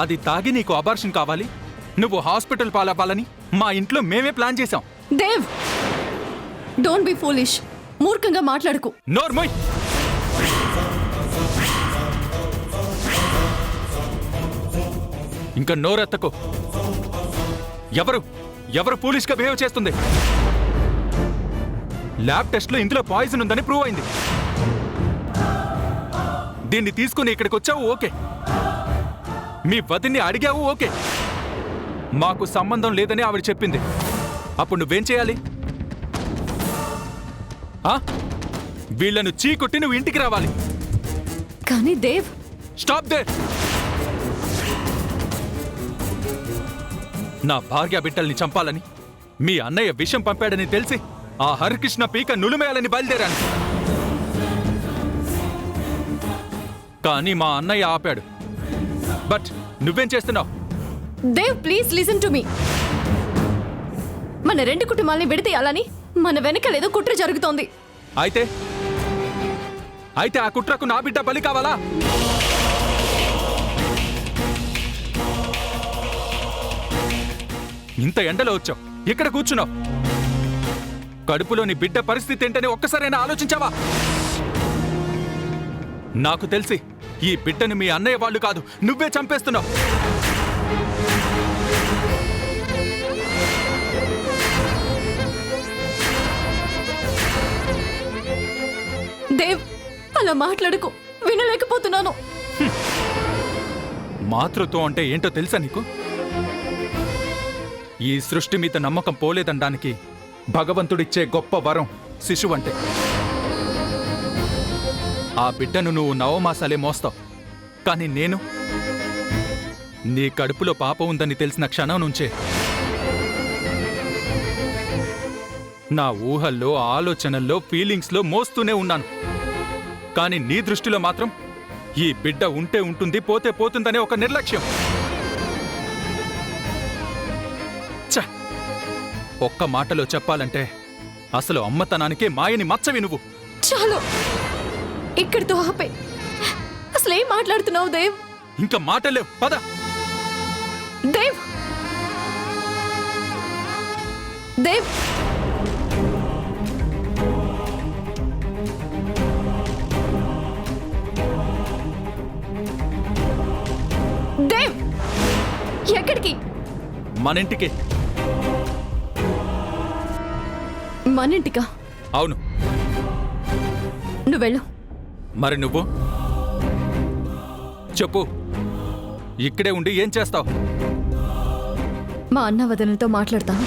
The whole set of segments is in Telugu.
అది తాగి నీకు అబార్షన్ కావాలి, నువ్వు హాస్పిటల్ పాలవ్వాలని మా ఇంట్లో మేమే ప్లాన్ చేశాం. Dev, don't be foolish. మూర్ఖంగా మాట్లాడకు. నోర్మోయ్. ఇంకా నోరెత్తకు. ఎవరు ఫూలిష్గా బిహేవ్ చేస్తుంది? ల్యాబ్ టెస్ట్లో ఇందులో పాయిజన్ ఉందని ప్రూవ్ అయింది. దీన్ని తీసుకుని ఇక్కడికి వచ్చావు, ఓకే. మీ వదిన్ని అడిగావు, ఓకే. మాకు సంబంధం లేదని ఆవిడ చెప్పింది. అప్పుడు నువ్వేం చేయాలి? వీళ్లను చీకొట్టి నువ్వు ఇంటికి రావాలి. కానీ దేవ్, స్టాప్ దే. నా భార్య బిడ్డల్ని చంపాలని మీ అన్నయ్య విషం పంపాడని తెలిసి ఆ హరికృష్ణ పీక నులిమేయాలని బయలుదేరాను. కానీ మా అన్నయ్య ఆపాడు. బట్ నువ్వేం చేస్తున్నావు? Dev, please listen to me. మన రెండు కుటుంబాలని విడదీయాలని మన వెనకలేదో కుట్ర జరుగుతోంది. అయితే ఆ కుట్రకు నా బిడ్డ బలి కావాలా? ఇంత ఎండలో వచ్చావు, ఇక్కడ కూర్చున్నావు. కడుపులోని బిడ్డ పరిస్థితి ఏంటని ఒక్కసారైనా ఆలోచించావా? నాకు తెలిసి ఈ బిడ్డను మీ అన్నయ్య వాళ్ళు కాదు, నువ్వే చంపేస్తున్నావు. దేవ్, అలా మాట్లాడకు. వినలేకపోతున్నాను. మాతృత్వం అంటే ఏంటో తెలుసా నీకు? ఈ సృష్టి మీద నమ్మకం పోలేదనడానికి భగవంతుడిచ్చే గొప్ప వరం శిశువు అంటే. ఆ బిడ్డను నువ్వు నవమాసాలే మోస్తావు, కానీ నేను నీ కడుపులో పాప ఉందని తెలిసిన క్షణం నుంచే నా ఊహల్లో, ఆలోచనల్లో, ఫీలింగ్స్లో మోస్తూనే ఉన్నాను. కానీ నీ దృష్టిలో మాత్రం ఈ బిడ్డ ఉంటే ఉంటుంది, పోతే పోతుందనే ఒక నిర్లక్ష్యం. ఒక్క మాటలో చెప్పాలంటే అసలు అమ్మతనానికే మాయని మచ్చవి నువ్వు. చాలు, ఇక్కడితో ఆపే. అసలేం మాట్లాడుతున్నావు దేవ్? ఇంకా మాటలేవు, పద. దేవ్, దేవ్, దేవ్, ఎక్కడికి? మన ఇంటికి. మన ఇంటికా? అవును. నువ్వు వెళ్ళు. మరి నువ్వు చెప్పు, ఇక్కడే ఉండి ఏం చేస్తావు? మా అన్న వదనతో మాట్లాడతాను.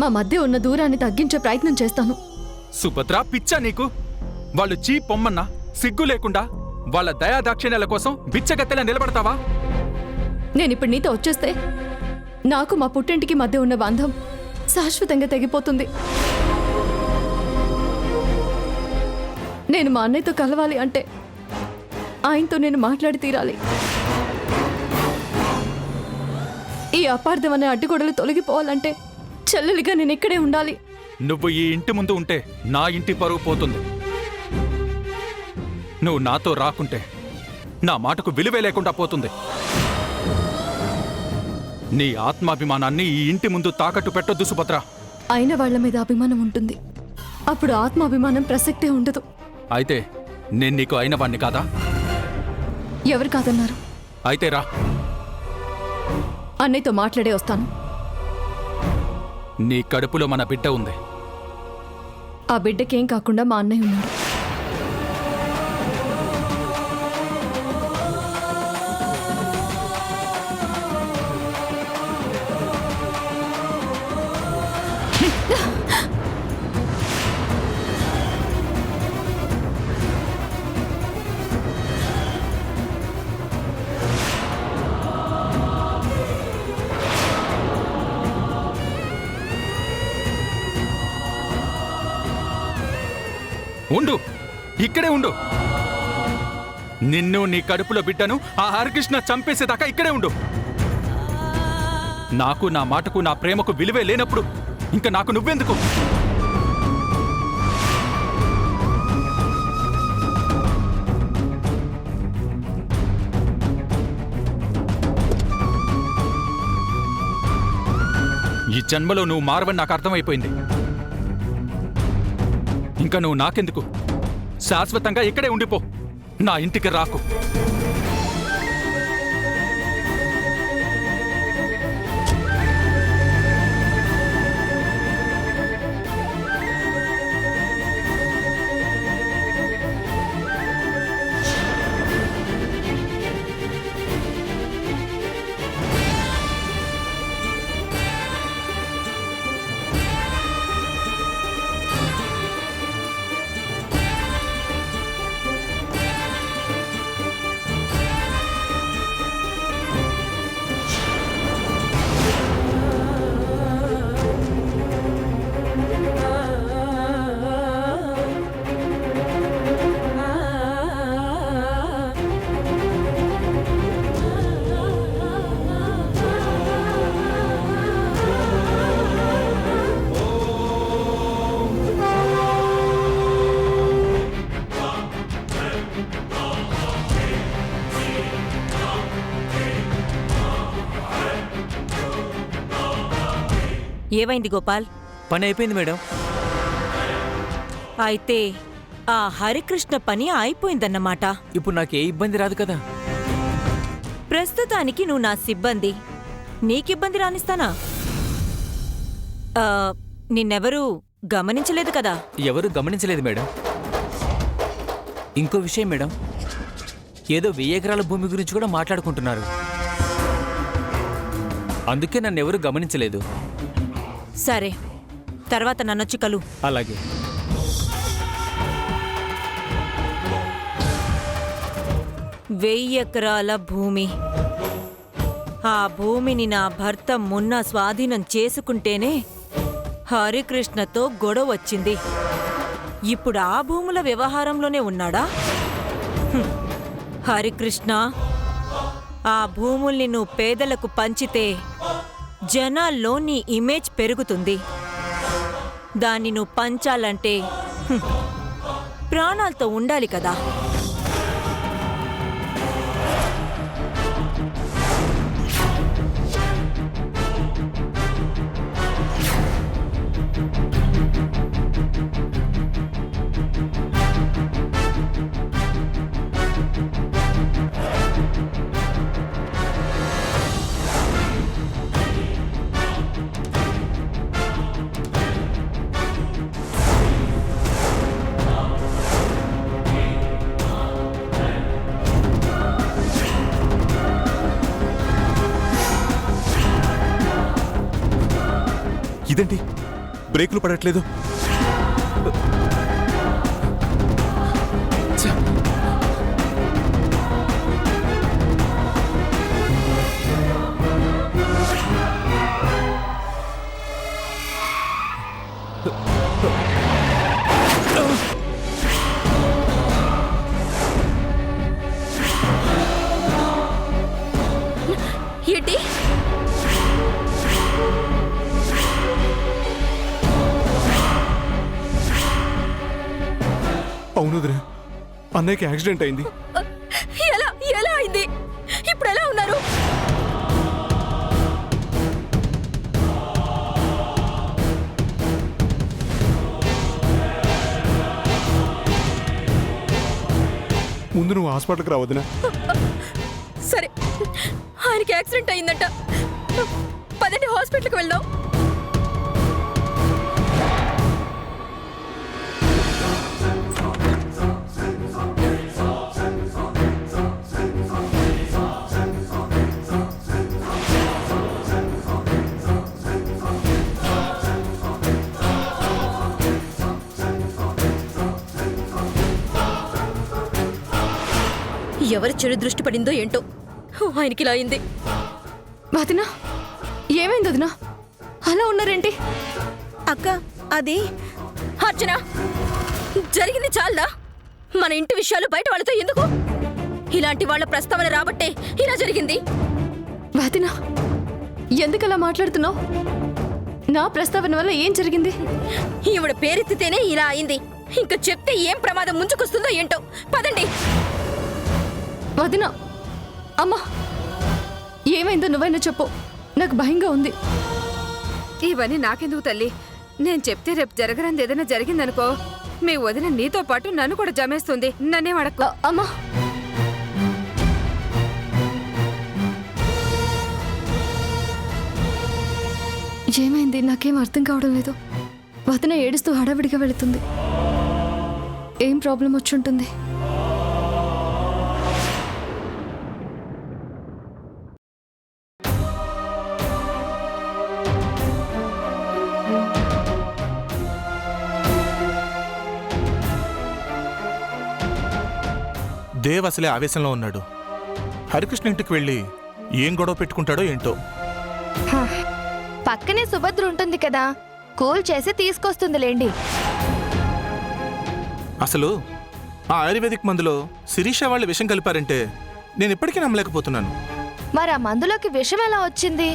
మా మధ్య ఉన్న దూరాన్ని తగ్గించే ప్రయత్నం చేస్తాను. సుభద్ర, పిచ్చా నీకు? వాళ్ళు చీ పొమ్మన్నా సిగ్గు లేకుండా వాళ్ళ దయాదాక్షిణ్యాల కోసం బిచ్చగత్తెలా నిలబడతావా? నేనిప్పుడు నీతో వచ్చేస్తే నాకు మా పుట్టింటికి మధ్య ఉన్న బంధం శాశ్వతంగా తెగిపోతుంది. నేను మా అన్నయ్యతో కలవాలి అంటే ఆయనతో నేను మాట్లాడి తీరాలి. ఈ అపార్థం అనే అడ్డుగోడలు తొలగిపోవాలంటే చెల్లెలిగా నేను ఇక్కడే ఉండాలి. నువ్వు ఈ ఇంటి ముందు ఉంటే నా ఇంటి పరువు పోతుంది. నువ్వు నాతో రాకుంటే నా మాటకు విలువే లేకుండా పోతుంది. నీ ఆత్మాభిమానాన్ని ఈ ఇంటి ముందు తాకట్టు పెట్టొద్దు సుభద్ర. అయిన వాళ్ల మీద అభిమానం ఉంటుంది, అప్పుడు ఆత్మాభిమానం ప్రసక్తే ఉండదు. అయితే నేను నీకు అయిన వాణ్ణి కాదా? ఎవరు కాదన్నారు? అయితే రా. అన్నయ్యతో మాట్లాడే వస్తాను. నీ కడుపులో మన బిడ్డ ఉంది. ఆ బిడ్డకేం కాకుండా మా అన్నయ్య ఉన్నాడు. ఉండు, ఇక్కడే ఉండు. నిన్ను, నీ కడుపులో బిడ్డను ఆ హరికృష్ణ చంపేసేదాకా ఇక్కడే ఉండు. నాకు, నా మాటకు, నా ప్రేమకు విలువే లేనప్పుడు ఇంకా నాకు నువ్వెందుకు? ఈ జన్మలో నువ్వు మారవని నాకు అర్థమైపోయింది. ఇంకా నువ్వు నాకెందుకు? శాశ్వతంగా ఇక్కడే ఉండిపో, నా ఇంటికి రాకు. ఏమైంది గోపాల్? పని అయిపోయింది మేడం. అయితే ఆ హరికృష్ణ పని అయిపోయిందన్నమాట. ఇప్పుడు నాకు ఏ ఇబ్బంది రాదు కదా. ప్రస్తుతానికి నువ్వు నా సిబ్బంది, నీకిబ్బంది రానిస్తానా? నిన్నెవరూ గమనించలేదు కదా? ఎవరు గమనించలేదు మేడం. ఇంకో విషయం మేడం, ఏదో 1000 ఎకరాల భూమి గురించి కూడా మాట్లాడుకుంటున్నారు. అందుకే నన్ను ఎవరు గమనించలేదు. సరే, తర్వాత నన్నొచ్చి కలు. అలాగే. ఎకరాల భూమి. ఆ భూమిని నా భర్త మొన్న స్వాధీనం చేసుకుంటేనే హరికృష్ణతో గొడవ వచ్చింది. ఇప్పుడు ఆ భూముల వ్యవహారంలోనే ఉన్నాడా? హరికృష్ణ, ఆ భూముల్ని నువ్వు పేదలకు పంచితే జనాల్లో నీ ఇమేజ్ పెరుగుతుంది. దాన్ని నువ్వు పంచాలంటే ప్రాణాలతో ఉండాలి కదా. ఇదేంటి బ్రేకులు పడట్లేదు? ఏంటి? అవునుదిరా, అన్నయ్యకి యాక్సిడెంట్ అయింది. ఎలా ఎలా అయింది? ఇప్పుడు ఎలా ఉన్నారు? ముందు నువ్వు హాస్పిటల్కి రావద్దునా? సరే, ఆయనకి యాక్సిడెంట్ అయిందంట. పదండి, హాస్పిటల్కి వెళ్దాం. ఎవరి చెడు దృష్టి పడిందో ఏంటో ఆయనకి ఇలా అయింది. వదినా, ఏమైంది వదినా? అలా ఉన్నారేంటి? అక్క, అది అర్చన, జరిగింది చాలదా? మన ఇంటి విషయాలు బయట వాళ్ళతో ఎందుకు? ఇలాంటి వాళ్ళ ప్రస్తావన రాబట్టే ఇలా జరిగింది. వదినా, ఎందుకలా మాట్లాడుతున్నావు? నా ప్రస్తావన వల్ల ఏం జరిగింది? ఈవిడ పేరెత్తితేనే ఇలా అయింది. ఇంకా చెప్తే ఏం ప్రమాదం ముంచుకొస్తుందో ఏంటో. పదండి. వదినా, అమ్మా, ఏమైందో నువ్వైనా చెప్పు, నాకు భయంగా ఉంది. ఇవన్నీ నాకెందుకు తల్లి? నేను చెప్తే రేపు జరగరంది ఏదైనా జరిగిందనుకో, మీ వదిన నీతో పాటు నన్ను కూడా జమేస్తుంది. నన్నేం అడక్కు. అమ్మా, ఏమైంది? నాకేం అర్థం కావడం లేదు. వదిన ఏడుస్తూ హడావిడిగా వెళుతుంది. ఏం ప్రాబ్లం వచ్చుంటుంది? దేవ్ అసలే ఆవేశంలో ఉన్నాడు. హరికృష్ణ ఇంటికి వెళ్ళి ఏం గొడవ పెట్టుకుంటాడో ఏంటో. పక్కనే సుభద్ర ఉంటుంది కదా, కూల్ చేసి తీసుకొస్తుందిలేండి. అసలు ఆ ఆయుర్వేదిక్ మందులో శిరీష వాళ్ళు విషం కలిపారంటే నేను ఇప్పటికీ నమ్మలేకపోతున్నాను. మరి ఆ మందులోకి విషం ఎలా వచ్చింది?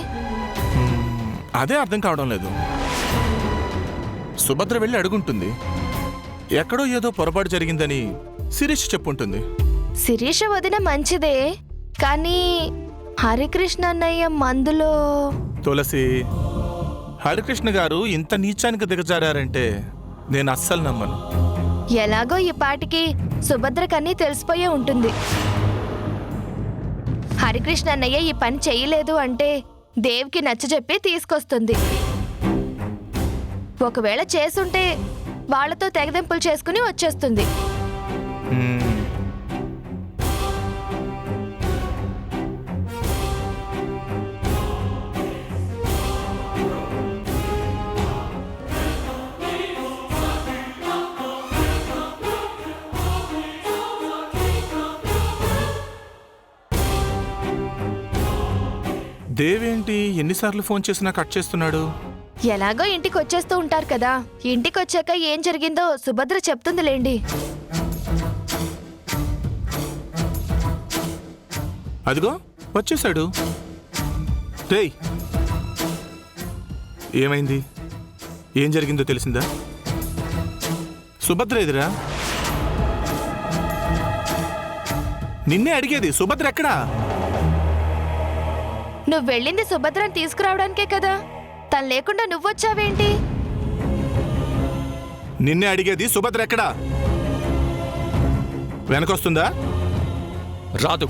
అదే అర్థం కావడం లేదు. సుభద్ర వెళ్ళి అడుగుంటుంది. ఎక్కడో ఏదో పొరపాటు జరిగిందని శిరీష చెప్పుంటుంది. శిరీష వదిన మంచిదే, కానీ హరికృష్ణ అన్నయ్య మందులో... తులసి, హరికృష్ణ గారు ఇంత నీచానికి దిగజారంటే నేను అస్సలు నమ్మను. ఎలాగో ఈ పాటికి సుభద్రకన్నీ తెలిసిపోయే ఉంటుంది. హరికృష్ణ అన్నయ్య ఈ పని చెయ్యలేదు అంటే దేవ్కి నచ్చజెప్పి తీసుకొస్తుంది. ఒకవేళ చేసుంటే వాళ్లతో తెగదెంపులు చేసుకుని వచ్చేస్తుంది. దేవేంటి ఎన్నిసార్లు ఫోన్ చేసినా కట్ చేస్తున్నాడు? ఎలాగో ఇంటికి వచ్చేస్తూ ఉంటారు కదా, ఇంటికి వచ్చాక ఏం జరిగిందో సుభద్ర చెప్తుందిలేండి. అదిగో వచ్చేసాడు. రేయ్, ఏమైంది? ఏం జరిగిందో తెలిసిందా? సుభద్ర ఎదురా? నిన్నే అడిగేది, సుభద్ర ఎక్కడా? నువ్వు వెళ్ళింది సుభద్రని తీసుకురావడానికే కదా, తను లేకుండా నువ్వొచ్చావేంటి? నిన్నే అడిగేది, సుభద్ర ఎక్కడా? వెనకొస్తుందా? రాదు.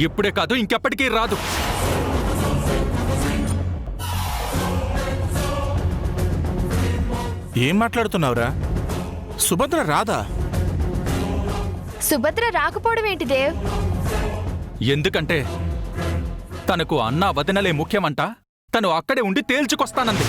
ఇప్పుడే కాదు, ఇంకెప్పటికీ రాదు. ఏం మాట్లాడుతున్నావురా? సుభద్ర రాదా? సుభద్ర రాకపోవడం ఏంటి దేవ్? ఎందుకంటే తనకు అన్నా వదినలే ముఖ్యమంట. తను అక్కడే ఉండి తేల్చుకొస్తానంది.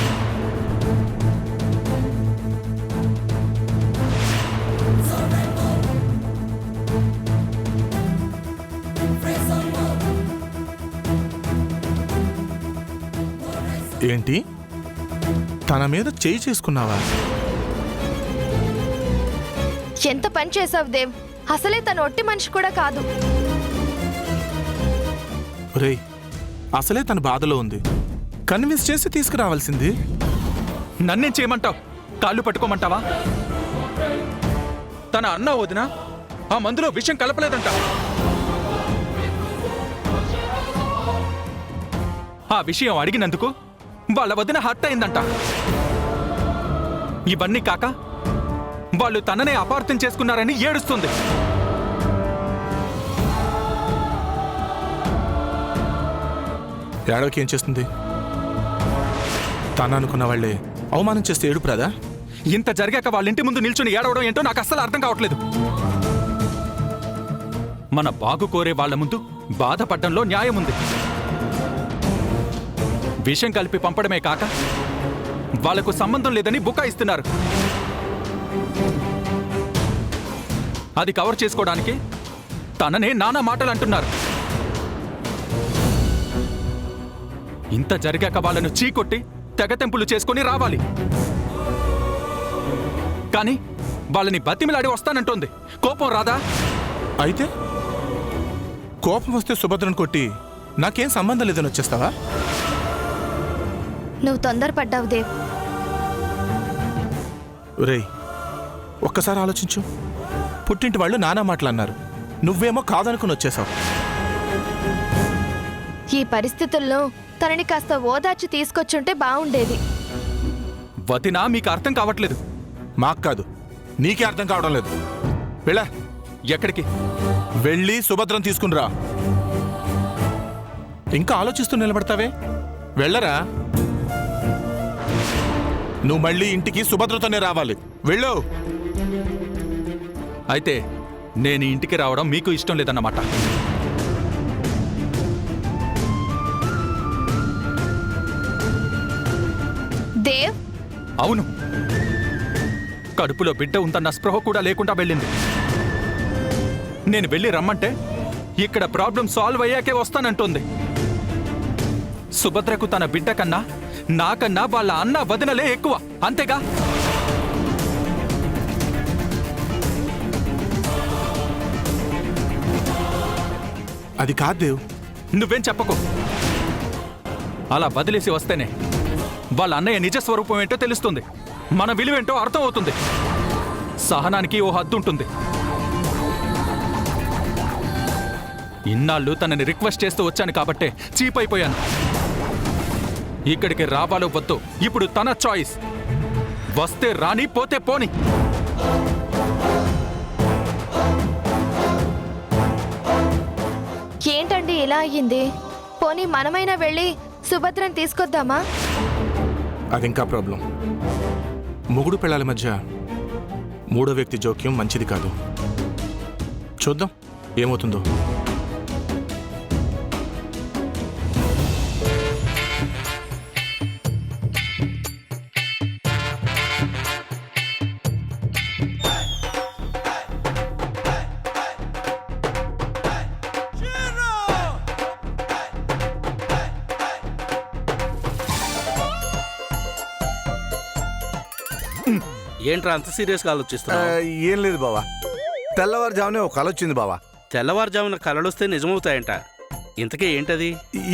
ఏంటి? తన మీద చేయి చేసుకున్నావా? ఎంత పని చేసావు దేవ్, అసలే తను ఒట్టి మనిషి కూడా కాదు. రేయ్, అసలే తన బాధలో ఉంది, కన్విన్స్ చేసి తీసుకురావాల్సింది. నన్నేం చేయమంటావు? కాళ్ళు పట్టుకోమంటావా? తన అన్నా వదిన ఆ మందులో విషయం కలపలేదంట. ఆ విషయం అడిగినందుకు వాళ్ళ వదిన హర్ట్ అయిందంట. ఇవన్నీ కాక వాళ్ళు తననే అపార్థం చేసుకున్నారని ఏడుస్తుంది. ఏడవకి ఏం చేస్తుంది? తను అనుకున్న వాళ్ళే అవమానం చేస్తే ఏడుపురాదా? ఇంత జరిగాక వాళ్ళ ఇంటి ముందు నిల్చుని ఏడవడం ఏంటో నాకు అస్సలు అర్థం కావట్లేదు. మన బాగు కోరే వాళ్ళ ముందు బాధపడ్డంలో న్యాయం ఉంది. విషం కలిపి పంపడమే కాక వాళ్లకు సంబంధం లేదని బుకాయిస్తున్నారు. అది కవర్ చేసుకోవడానికి తననే నానా మాటలు అంటున్నారు. ఇంత జరిగాక వాళ్ళను చీకొట్టి తెగతెంపులు చేసుకొని రావాలి. కానీ వాళ్ళని బతిమిలాడి వస్తానంటోంది. కోపం రాదా? అయితే కోపం వస్తే సుభద్రను కొట్టి నాకేం సంబంధం లేదని వచ్చేస్తావా? నువ్వు తొందరపడ్డావు దేవ్. రేయ్, ఒక్కసారి ఆలోచించు. పుట్టింటి వాళ్ళు నానా మాటలు అన్నారు, నువ్వేమో కాదనుకుని వచ్చేసావు. ఈ పరిస్థితుల్లో తనని కాస్త ఓదార్చి తీసుకొచ్చుంటే బాగుండేది. వదినా మీకు అర్థం కావట్లేదు. మాకు కాదు, నీకే అర్థం కావడం లేదు. వెళ్ళా, ఎక్కడికి? వెళ్ళి సుభద్రం తీసుకునిరా. ఇంకా ఆలోచిస్తూ నిలబడతావే, వెళ్ళరా. నువ్వు మళ్ళీ ఇంటికి సుభద్రతోనే రావాలి. వెళ్ళు. అయితే నేను ఇంటికి రావడం మీకు ఇష్టం లేదన్నమాట. దేవ్, అవును, కడుపులో బిడ్డ ఉందన్న స్పృహ కూడా లేకుండా వెళ్ళింది. నేను వెళ్ళి రమ్మంటే ఇక్కడ ప్రాబ్లం సాల్వ్ అయ్యాకే వస్తానంటోంది. సుభద్రకు తన బిడ్డ కన్నా నాకన్నా వాళ్ళ అన్న వదినలే ఎక్కువ, అంతేగా? అది కాదు దేవ్. నువ్వేం చెప్పకు. అలా వదిలేసి వస్తేనే వాళ్ళ అన్నయ్య నిజ స్వరూపం ఏంటో తెలుస్తుంది, మన విలువేంటో అర్థం అవుతుంది. సహనానికి ఓ హద్దు ఉంటుంది. ఇన్నాళ్ళు తనని రిక్వెస్ట్ చేస్తూ వచ్చాను కాబట్టే చీప్ అయిపోయాను. ఇక్కడికి రావాలో వద్దో ఇప్పుడు తన చాయిస్. వస్తే రాని, పోతే పోని. ఏంటండి ఇలా అయ్యింది? పోనీ మనమైనా వెళ్ళి సుభద్రని తీసుకొద్దామా? అది ఇంకా ప్రాబ్లం. మొగుడు పిల్లల మధ్య మూడో వ్యక్తి జోక్యం మంచిది కాదు. చూద్దాం ఏమవుతుందో. ఏంట్రా అంత సీరియస్గా ఆలోచిస్తున్నావు? ఏం లేదు బావా, తెల్లవారుజామునే ఒక కల వచ్చింది బావా. తెల్లవారుజామున కలలొస్తే నిజమవుతాయంట. ఇంతకీ ఏంటది?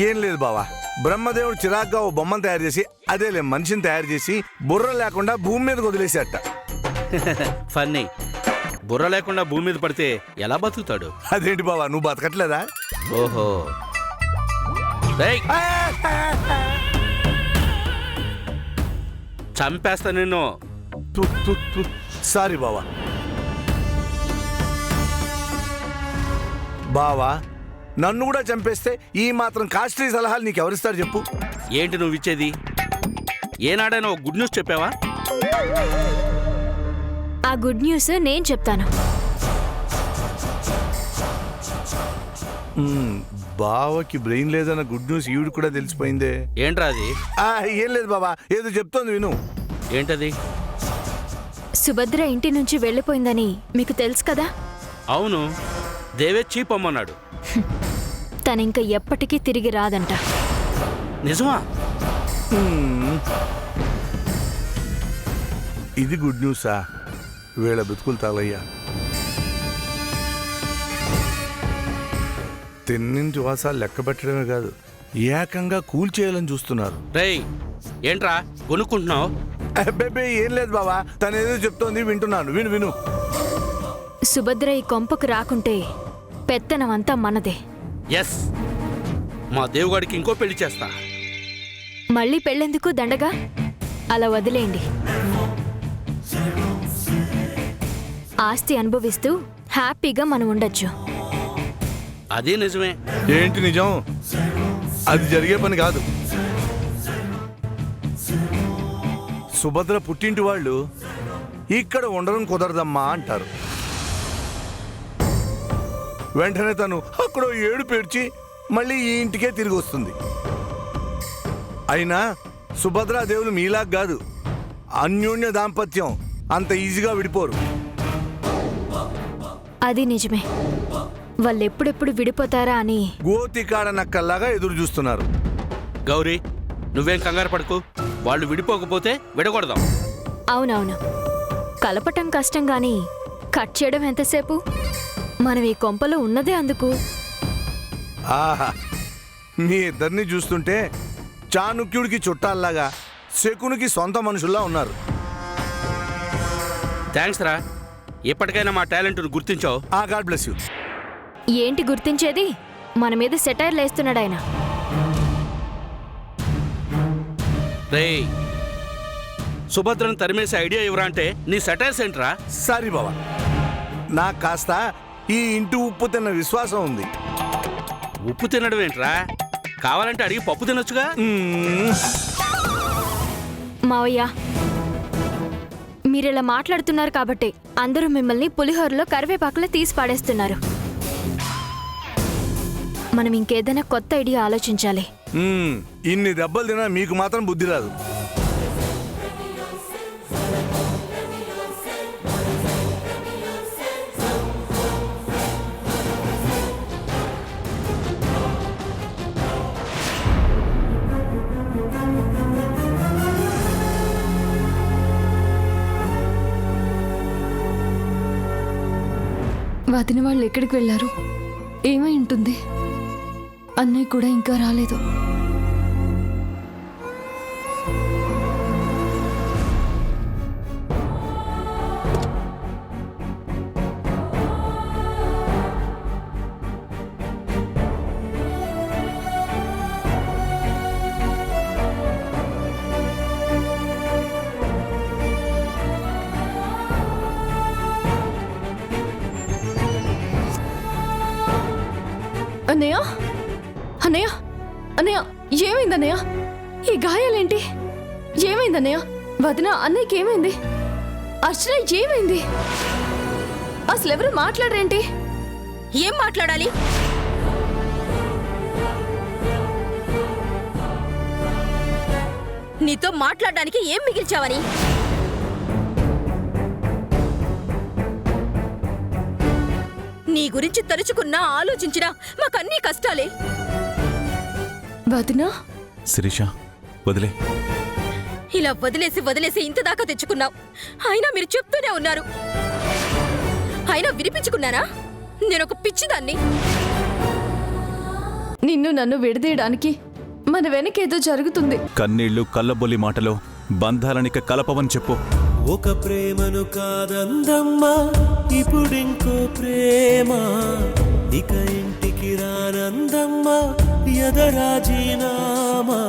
ఏం లేదు బావా, బ్రహ్మదేవుడు చిరాగ్గా ఓ బొమ్మను తయారు చేసి, అదేలే మనిషిని తయారు చేసి బుర్ర లేకుండా భూమి మీదకి వదిలేసేట. ఫన్నీ. బుర్ర లేకుండా భూమి మీద పడితే ఎలా బతుకుతాడు? అదేంటి బావా, నువ్వు బతకట్లేదా? ఓహో. రేయ్, చంపేస్తా నిన్ను. సారీ బావా. బావా, నన్ను కూడా చంపేస్తే ఈ మాత్రం కాస్ట్లీ సలహాలు నీకు ఎవరిస్తారు చెప్పు? ఏంటి నువ్వు ఇచ్చేది? ఏనాడైనా ఒక గుడ్ న్యూస్ చెప్పావా? ఆ గుడ్ న్యూస్ నేను చెప్తాను. బావకి బ్రెయిన్ లేదన్న గుడ్ న్యూస్ ఈవిడ కూడా తెలిసిపోయిందే. ఏంట్రా అది? ఏం లేదు బావా, ఏదో చెప్తోంది విను. ఏంటది? సుభద్ర ఇంటి నుంచి వెళ్ళిపోయిందని మీకు తెలుసు కదా? అవును, దేవే చీపమ్మన్నాడు. తనింక ఎప్పటికీ తిరిగి రాదంట. నిజమా? ఇది గుడ్ న్యూసా? వీళ్ళ బతుకులు తాగయ్యా. తిన్నింటి వాసాలు లెక్క పెట్టడమే కాదు, ఏకంగా కూల్చేయాలని చూస్తున్నారు. రేయ్, ఏంట్రా కొనుక్కుంటున్నావు? అబ్బే ఏం లేదు బావా, తనేదో చెప్తోంది వింటున్నాను. విను విను. సుభద్ర ఈ కొంపకు రాకుంటే పెత్తనమంతా మనదే. ఎస్, మా దేవుగాడికి ఇంకో పెళ్లి చేస్తా. మళ్ళీ పెళ్ళెందుకు దండగా? అలా వదిలేయండి. ఆస్తి అనుభవిస్తూ హ్యాపీగా మనం ఉండొచ్చు. అదే నిజమే. ఏంటి నిజం? అది జరిగే పని కాదు. సుభద్ర పుట్టింటి వాళ్ళు ఇక్కడ ఉండడం కుదరదమ్మా అంటారు. వెంటనే తను అక్కడో ఏడు పేర్చి మళ్ళీ ఈ ఇంటికే తిరిగి వస్తుంది. అయినా సుభద్రాదేవులు మీలాగా కాదు, అన్యోన్య దాంపత్యం అంత ఈజీగా విడిపోరు. అది నిజమే. వాళ్ళెప్పుడెప్పుడు విడిపోతారా అని గోతికాడ నక్కల్లాగా ఎదురు చూస్తున్నారు. గౌరీ, నువ్వేం కంగారు పడకు. వాళ్ళు విడిపోకపోతే విడగొడదాం. అవునవును, కలపటం కష్టం గాని కట్ చేయడం ఎంతసేపు? మనం ఈ కొంపలో ఉన్నదే అందుకు. ఆహా, మీ ఇద్దరిని చూస్తుంటే చాణుక్యుడికి చుట్టాల్లాగా, శకునికి సొంత మనుషుల్లా ఉన్నారు. థ్యాంక్స్ రా, ఇప్పటికైనా మా టాలెంట్ను గుర్తించావు. God bless you. ఏంటి గుర్తించేది? మన మీద సెటైర్లు వేస్తున్నాడు ఆయన. రేయ్ సుభద్రను తరిమేసే ఐడియా ఎవరా అంటే నీ సెటైర్స్ ఏంట్రా? సారీ బావా, నాకు కాస్త ఈ ఇంటి ఉప్పు తిన్న విశ్వాసం ఉంది. ఉప్పు తినడం ఏంట్రా? కావాలంటే అడిగి పప్పు తినొచ్చుగా. మావయ్య, మీరిలా మాట్లాడుతున్నారు కాబట్టి అందరూ మిమ్మల్ని పులిహోరలో కరివేపాకులో తీసి పాడేస్తున్నారు. మనం ఇంకేదైనా కొత్త ఐడియా ఆలోచించాలి. ఇన్ని దెబ్బలు తినా మీకు మాత్రం బుద్ధి రాదు. వదిన వాళ్ళు ఎక్కడికి వెళ్ళారు? ఏమై ఉంటుంది? అన్నయ్య కూడా ఇంకా రాలేదు. అన్నయ్య, అన్నయ్య, అన్నయ్య, ఏమైంది అన్నయ్య? ఈ గాయాలేంటి? ఏమైంది అన్నయ్య? వదిన, అన్నయ్యకి ఏమైంది? అర్చన, ఏమైంది? అసలు ఎవరు మాట్లాడరేంటి? ఏం మాట్లాడాలి? నీతో మాట్లాడడానికి ఏం మిగిల్చావని? నీ గురించి తలుచుకున్నా ఆలోచించినా మాకన్నీ కష్టాలే. వదిన, శిరీష, వదిలే. ఇలా వదిలేసి వదిలేసి ఇంత దాకా తెచ్చుకున్నావు. అయినా మీరు చెప్తూనే ఉన్నారు. అయినా వినిపించుకున్నానా? నేనొక పిచ్చిదాన్ని. నిన్ను నన్ను విడదీయడానికి మన వెనకేదో జరుగుతుంది. కన్నీళ్లు, కళ్ళబొల్లి మాటలో బంధాలనిక కలపవని చెప్పు. ఒక ప్రేమను కాదందమ్మా, ఇప్పుడింకో ప్రేమ, ఇక ఇంటికి రానందమ్మా, ఎదరాజీనామా.